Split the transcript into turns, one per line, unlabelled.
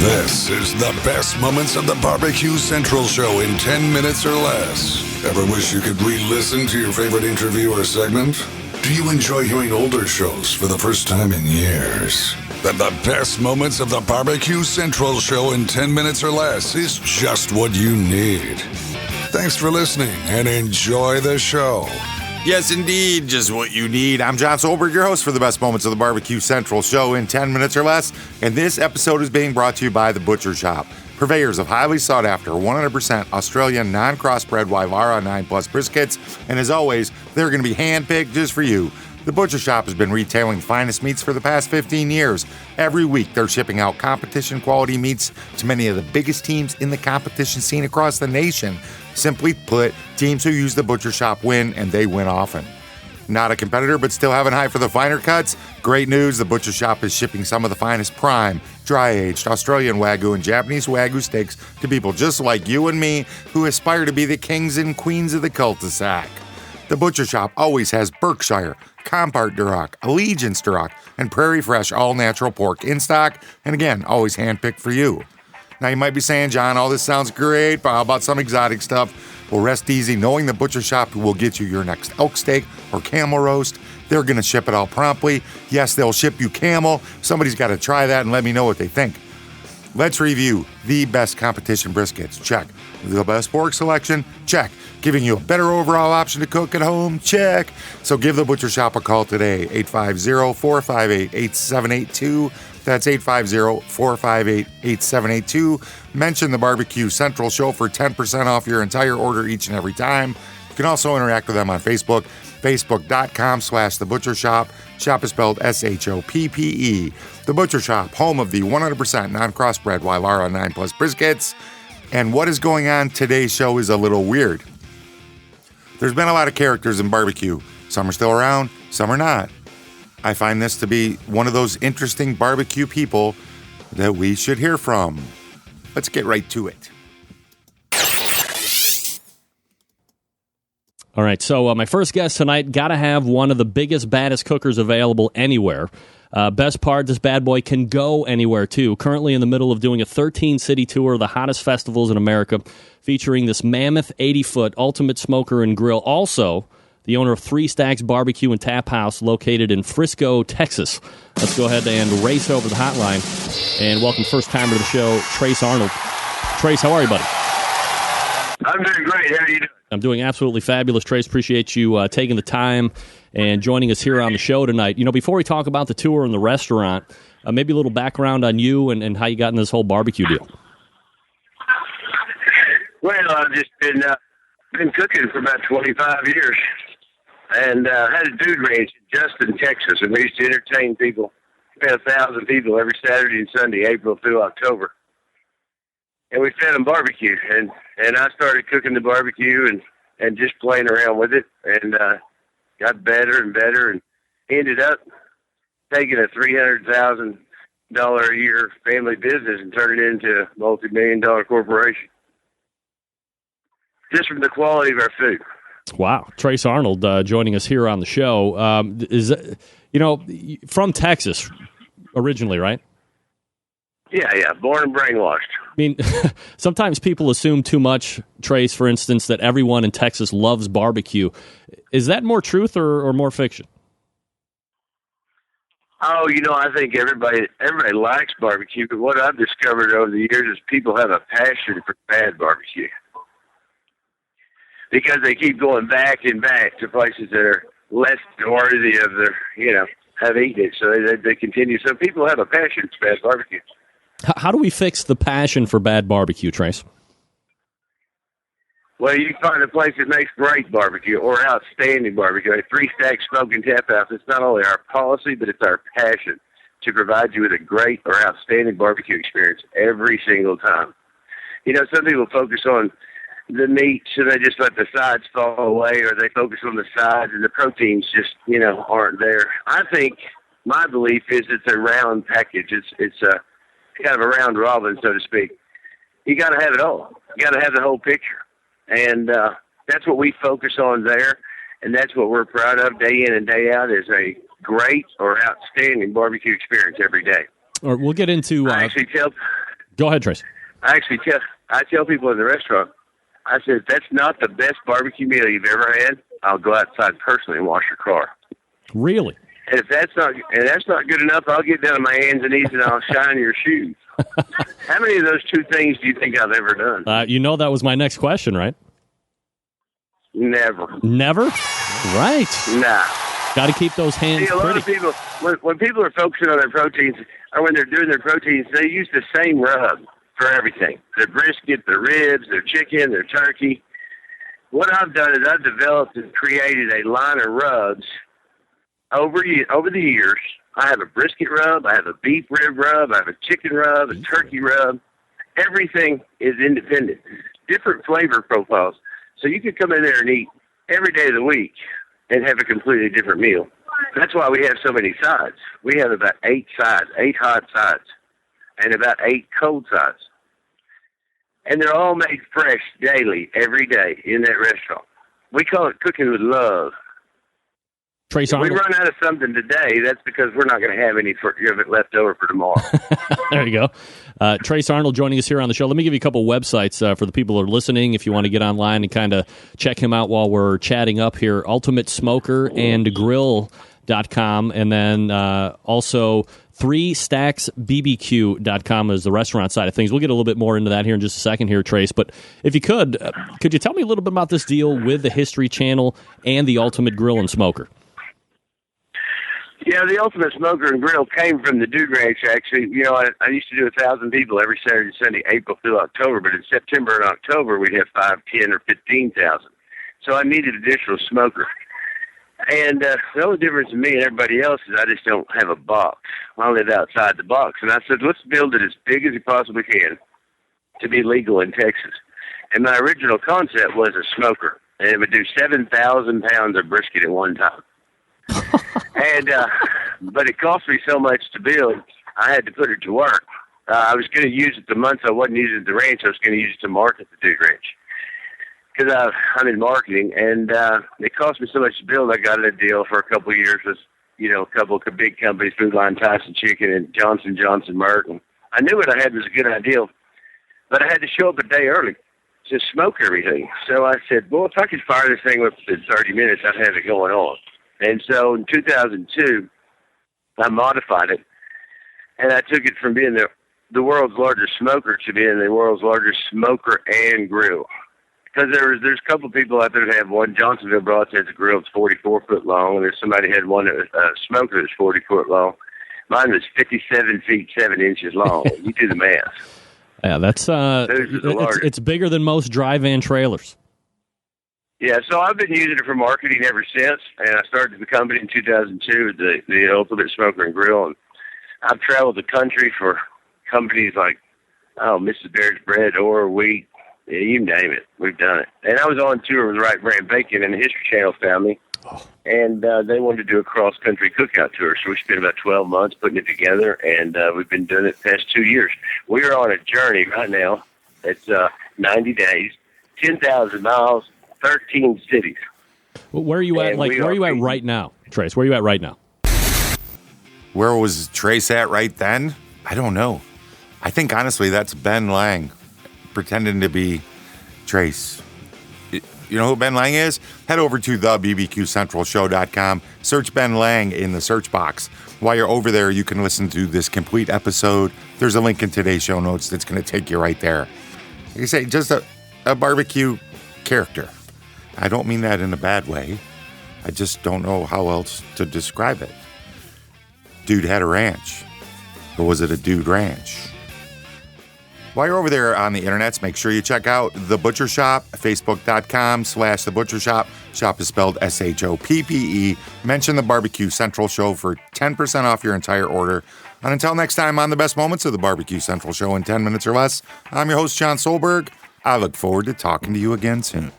This is the best moments of the Barbecue Central show in 10 minutes or less. Ever wish you could re-listen to your favorite interview or segment? Do you enjoy hearing older shows for the first time in years? Then the best moments of the Barbecue Central show in 10 minutes or less is just what you need. Thanks for listening and enjoy the show.
Yes, indeed, just what you need. I'm John Solberg, your host for the best moments of the Barbecue Central show in 10 minutes or less. And this episode is being brought to you by The Butcher Shop, purveyors of highly sought after 100% Australian non-crossbred Wyvara 9 Plus briskets. And as always, they're going to be handpicked just for you. The Butcher Shop has been retailing the finest meats for the past 15 years. Every week, they're shipping out competition quality meats to many of the biggest teams in the competition scene across the nation. Simply put, teams who use the Butcher Shop win, and they win often. Not a competitor, but still have an eye for the finer cuts? Great news, the Butcher Shop is shipping some of the finest prime, dry-aged Australian Wagyu and Japanese Wagyu steaks to people just like you and me who aspire to be the kings and queens of the cul-de-sac. The Butcher Shop always has Berkshire, Compart Duroc, Allegiance Duroc, and Prairie Fresh all-natural pork in stock, and again, always handpicked for you. Now you might be saying, John, all this sounds great, but how about some exotic stuff? Well, rest easy knowing the Butcher Shop will get you your next elk steak or camel roast. They're going to ship it all promptly. Yes, they'll ship you camel. Somebody's got to try that and let me know what they think. Let's review the best competition briskets. Check. The best pork selection? Check. Giving you a better overall option to cook at home? Check. So give the Butcher Shop a call today, 850-458-8782. That's 850-458-8782. Mention the Barbecue Central show for 10% off your entire order each and every time. You can also interact with them on Facebook, facebook.com/The Butcher Shop. Shop is spelled S-H-O-P-P-E. The Butcher Shop, home of the 100% non-crossbred Wyvara 9 Plus briskets. And what is going on today's show is a little weird. There's been a lot of characters in barbecue. Some are still around, some are not. I find this to be one of those interesting barbecue people that we should hear from. Let's get right to it.
All right, so my first guest tonight, got to have one of the biggest, baddest cookers available anywhere. Best part, this bad boy can go anywhere, too. Currently in the middle of doing a 13-city tour of the hottest festivals in America, featuring this mammoth 80-foot ultimate smoker and grill. Also, the owner of 3 Stacks BBQ and Taphouse, located in Frisco, Texas. Let's go ahead and race over the hotline and welcome first-timer to the show, Trace Arnold. Trace, how are you, buddy?
I'm doing great. How are you doing?
I'm doing absolutely fabulous, Trace. Appreciate you taking the time and joining us here on the show tonight. You know, before we talk about the tour and the restaurant, maybe a little background on you and how you got in this whole barbecue deal.
Well, I've just been cooking for about 25 years, and had a dude ranch in Justin, Texas, and we used to entertain people, about 1,000 people every Saturday and Sunday, April through October. And we fed them barbecue, and I started cooking the barbecue and just playing around with it, and got better and better, and ended up taking a $300,000 a year family business and turning it into a multi-million-dollar corporation, just from the quality of our food.
Wow, Trace Arnold joining us here on the show. From Texas originally, right?
Yeah, born and brainwashed.
I mean, sometimes people assume too much, Trace, for instance, that everyone in Texas loves barbecue. Is that more truth or more fiction?
Oh, I think everybody likes barbecue, but what I've discovered over the years is people have a passion for bad barbecue, because they keep going back and back to places that are less worthy of their, have eaten it. So they continue. So people have a passion for bad barbecue.
How do we fix the passion for bad barbecue, Trace?
Well, you find a place that makes great barbecue or outstanding barbecue. At 3 Stacks BBQ and Taphouse, it's not only our policy, but it's our passion to provide you with a great or outstanding barbecue experience every single time. Some people focus on the meat, so they just let the sides fall away, or they focus on the sides and the proteins just, aren't there. I think my belief is it's a round package. It's a kind of a round robin, so to speak. You got to have it all. You got to have the whole picture. And that's what we focus on there, and that's what we're proud of day in and day out, is a great or outstanding barbecue experience every day.
All right, we'll get into...
I actually tell
Go ahead, Trace.
I tell people in the restaurant, I said, if that's not the best barbecue meal you've ever had, I'll go outside personally and wash your car.
Really?
And if that's not good enough, I'll get down on my hands and knees and I'll shine your shoes. How many of those two things do you think I've ever done?
That was my next question, right?
Never.
Never? Right.
Nah.
Got to keep those hands
See, a lot of people, when people are focusing on their proteins, or when they're doing their proteins, they use the same rub for everything. Their brisket, their ribs, their chicken, their turkey. What I've done is I've developed and created a line of rubs over the years. I have a brisket rub, I have a beef rib rub, I have a chicken rub, a turkey rub. Everything is independent. Different flavor profiles. So you could come in there and eat every day of the week and have a completely different meal. That's why we have so many sides. We have about 8 sides, 8 hot sides, and about 8 cold sides. And they're all made fresh daily, every day in that restaurant. We call it cooking with love.
Trace
If we
Arnold.
run out of something today, that's because we're not going to have any of it left over for tomorrow.
There you go. Trace Arnold joining us here on the show. Let me give you a couple websites for the people who are listening if you want to get online and kind of check him out while we're chatting up here. Ultimate Smoker and Grill.com, and then also 3Stacks BBQ.com is the restaurant side of things. We'll get a little bit more into that here in just a second here, Trace. But if you could you tell me a little bit about this deal with the History Channel and the Ultimate Grill and Smoker?
Yeah, the Ultimate Smoker and Grill came from the Dude Ranch, actually. You know, I used to do 1,000 people every Saturday and Sunday, April through October, but in September and October, we'd have 5, 10, or 15,000. So I needed additional smoker. And the only difference in me and everybody else is I just don't have a box. I live outside the box. And I said, let's build it as big as we possibly can to be legal in Texas. And my original concept was a smoker, and it would do 7,000 pounds of brisket at one time. But it cost me so much to build, I had to put it to work. I was going to use it the months I wasn't using it at the ranch. I was going to use it to market the Dude Ranch. Because I'm in marketing, and it cost me so much to build, I got a deal for a couple of years with, a couple of big companies, Food Line, Tyson Chicken, and Johnson Merck. And I knew what I had was a good idea, but I had to show up a day early to smoke everything. So I said, well, if I could fire this thing up in 30 minutes, I'd have it going on. And so in 2002, I modified it, and I took it from being the world's largest smoker to being the world's largest smoker and grill. Because there's a couple of people out there that have one. Johnsonville brought has a grill that's 44 foot long, and there's somebody had one smoker that's 40 foot long. Mine was 57 feet 7 inches long. You do the math.
Yeah, that's it's bigger than most dry van trailers.
Yeah, so I've been using it for marketing ever since, and I started the company in 2002 with the Ultimate Smoker and Grill, and I've traveled the country for companies like Mrs. Baird's Bread, or Wheat. Yeah, you name it. We've done it. And I was on tour with Right Brand Bacon, and the History Channel found me. And they wanted to do a cross-country cookout tour. So we spent about 12 months putting it together, and we've been doing it the past 2 years. We are on a journey right now. It's 90 days, 10,000 miles, 13 cities.
Well, where are you at? Where are you at right now, Trace? Where are you at right now?
Where was Trace at right then? I don't know. I think, honestly, that's Ben Lang pretending to be Trace. You know who Ben Lang is? Head over to thebbqcentralshow.com. Search Ben Lang in the search box. While you're over there, you can listen to this complete episode. There's a link in today's show notes that's going to take you right there. Like I say, just a barbecue character. I don't mean that in a bad way. I just don't know how else to describe it. Dude had a ranch. Or was it a dude ranch? While you're over there on the internets, make sure you check out The Butcher Shop, facebook.com/The Butcher Shop. Shop is spelled SHOPPE. Mention the Barbecue Central Show for 10% off your entire order. And until next time on the best moments of the Barbecue Central Show in 10 minutes or less, I'm your host, John Solberg. I look forward to talking to you again soon.